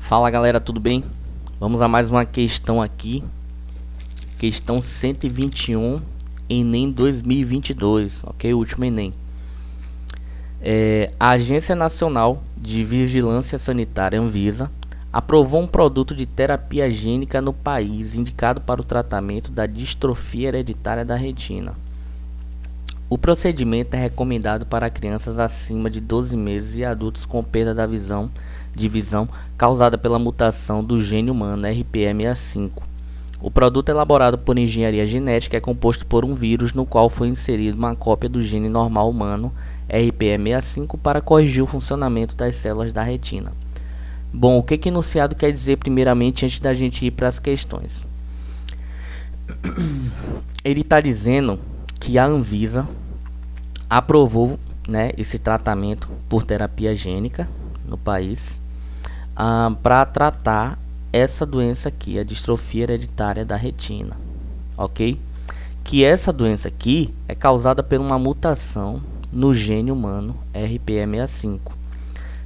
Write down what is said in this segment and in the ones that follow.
Fala galera, tudo bem? Vamos a mais uma questão aqui. Questão 121, Enem 2022, ok? O último Enem. A Agência Nacional de Vigilância Sanitária, Anvisa, aprovou um produto de terapia gênica no país indicado para o tratamento da distrofia hereditária da retina. O procedimento é recomendado para crianças acima de 12 meses e adultos com perda de visão causada pela mutação do gene humano RPE65. O produto elaborado por engenharia genética é composto por um vírus no qual foi inserido uma cópia do gene normal humano RPE65 para corrigir o funcionamento das células da retina. Bom, o que enunciado quer dizer primeiramente antes da gente ir para as questões? Ele está dizendo que a Anvisa aprovou, esse tratamento por terapia gênica no país para tratar essa doença aqui, a distrofia hereditária da retina, ok? Que essa doença aqui é causada por uma mutação no gene humano RPE65.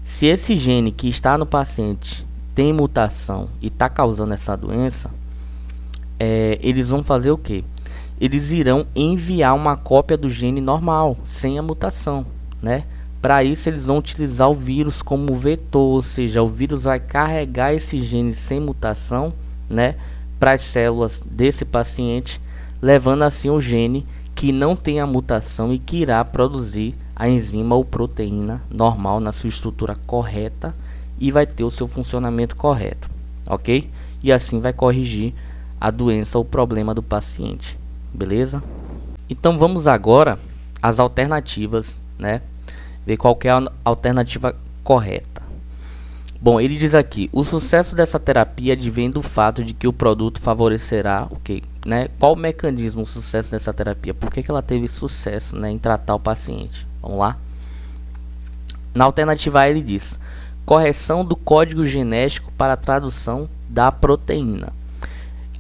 Se esse gene que está no paciente tem mutação e está causando essa doença, eles vão fazer o quê? Eles irão enviar uma cópia do gene normal, sem a mutação, Para isso, eles vão utilizar o vírus como vetor, ou seja, o vírus vai carregar esse gene sem mutação, para as células desse paciente, levando assim o gene que não tem a mutação e que irá produzir a enzima ou proteína normal na sua estrutura correta e vai ter o seu funcionamento correto, ok? E assim vai corrigir a doença ou problema do paciente. Beleza? Então vamos agora às alternativas, ver qual que é a alternativa correta. Bom, ele diz aqui: o sucesso dessa terapia advém do fato de que o produto favorecerá o quê? Qual o mecanismo do sucesso dessa terapia? Por que ela teve sucesso, em tratar o paciente? Vamos lá? Na alternativa A ele diz: correção do código genético para a tradução da proteína.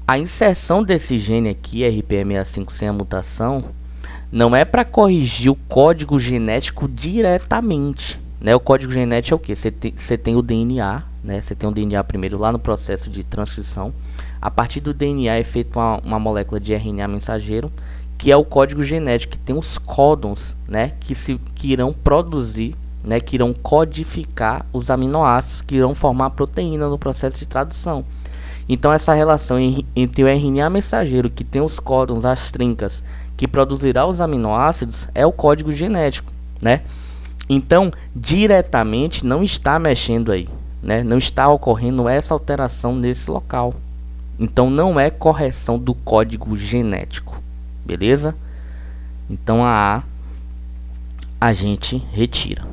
A inserção desse gene aqui, RPE65 sem a mutação, não é para corrigir o código genético diretamente, O código genético é o que? Você tem o DNA, Você tem o DNA primeiro lá no processo de transcrição. A partir do DNA é feita uma molécula de RNA mensageiro, que é o código genético, que tem os códons, que irão produzir, que irão codificar os aminoácidos que irão formar a proteína no processo de tradução. Então essa relação entre o RNA mensageiro, que tem os códons, as trincas, que produzirá os aminoácidos, é o código genético, Então, diretamente não está mexendo aí, Não está ocorrendo essa alteração nesse local. Então não é correção do código genético, beleza? Então a gente retira.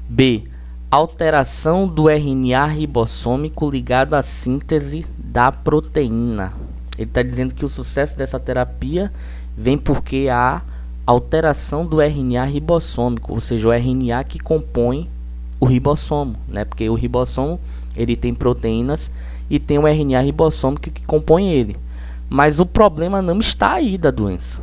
B. Alteração do RNA ribossômico ligado à síntese da proteína. Ele está dizendo que o sucesso dessa terapia vem porque há alteração do RNA ribossômico, ou seja, o RNA que compõe o ribossomo, Porque o ribossomo ele tem proteínas e tem o RNA ribossômico que compõe ele. Mas o problema não está aí da doença,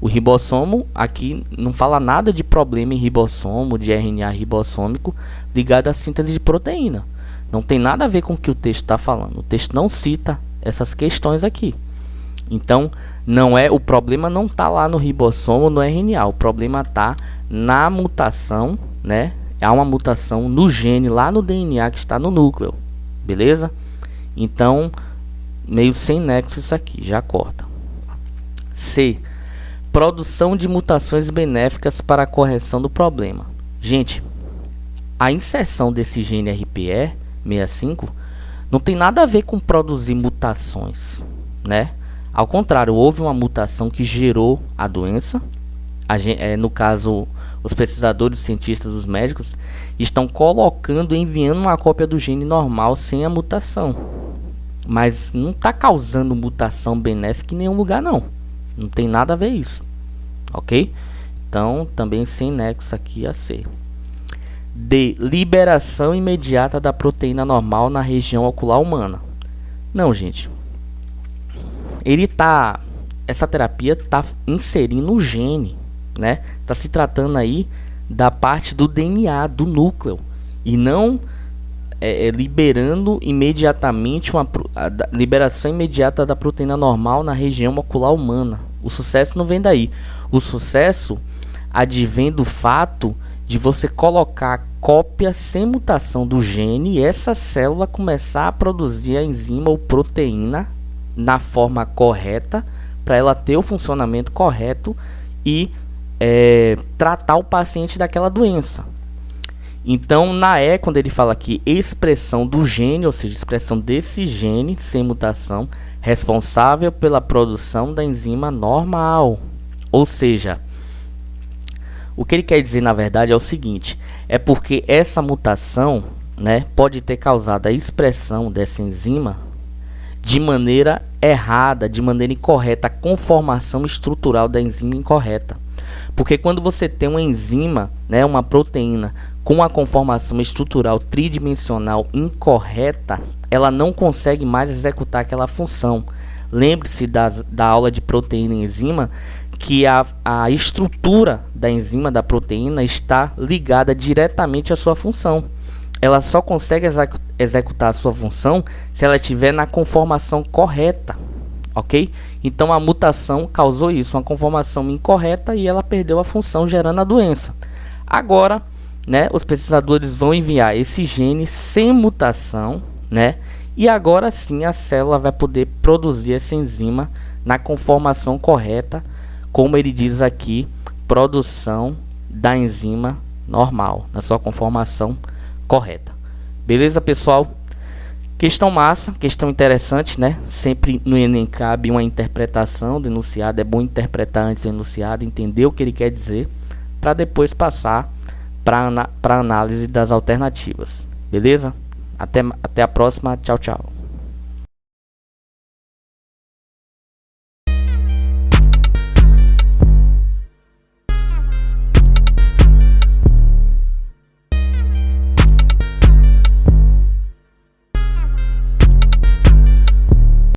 O ribossomo aqui não fala nada de problema em ribossomo, de RNA ribossômico ligado à síntese de proteína. Não tem nada a ver com o que o texto está falando. O texto não cita essas questões aqui. Então, o problema não está lá no ribossomo, no RNA. O problema está na mutação, Há uma mutação no gene lá no DNA que está no núcleo, beleza? Então, meio sem nexo isso aqui, já corta. C. Produção de mutações benéficas para a correção do problema. Gente, a inserção desse gene RPE65 não tem nada a ver com produzir mutações, Ao contrário, houve uma mutação que gerou a doença. No caso, os pesquisadores, os cientistas, os médicos estão enviando uma cópia do gene normal sem a mutação. Mas não está causando mutação benéfica em nenhum lugar, não. Não tem nada a ver isso, ok? Então, também sem nexo aqui a C. D. Liberação imediata da proteína normal na região ocular humana. Não, gente. Essa terapia está inserindo o gene, Está se tratando aí da parte do DNA, do núcleo, e não liberando imediatamente liberação imediata da proteína normal na região ocular humana. O sucesso não vem daí. O sucesso advém do fato de você colocar cópia sem mutação do gene e essa célula começar a produzir a enzima ou proteína na forma correta, para ela ter o funcionamento correto e tratar o paciente daquela doença. Então, quando ele fala aqui expressão do gene, ou seja, expressão desse gene sem mutação, responsável pela produção da enzima normal. Ou seja, o que ele quer dizer, na verdade, é o seguinte: é porque essa mutação, né, pode ter causado a expressão dessa enzima de maneira errada, de maneira incorreta, a conformação estrutural da enzima incorreta. Porque quando você tem uma enzima, né, uma proteína com a conformação estrutural tridimensional incorreta, ela não consegue mais executar aquela função. Lembre-se da aula de proteína e enzima, que a estrutura da enzima, da proteína, está ligada diretamente à sua função. Ela só consegue executar a sua função se ela estiver na conformação correta, ok? Então a mutação causou isso, uma conformação incorreta, e ela perdeu a função, gerando a doença. Agora, né, os pesquisadores vão enviar esse gene sem mutação, né? E agora sim a célula vai poder produzir essa enzima na conformação correta, como ele diz aqui, produção da enzima normal, na sua conformação correta. Beleza, pessoal? Questão massa, questão interessante, né? Sempre no Enem cabe uma interpretação do enunciado, é bom interpretar antes do enunciado, entender o que ele quer dizer, para depois passar para análise das alternativas. Beleza? Até a próxima. Tchau, tchau.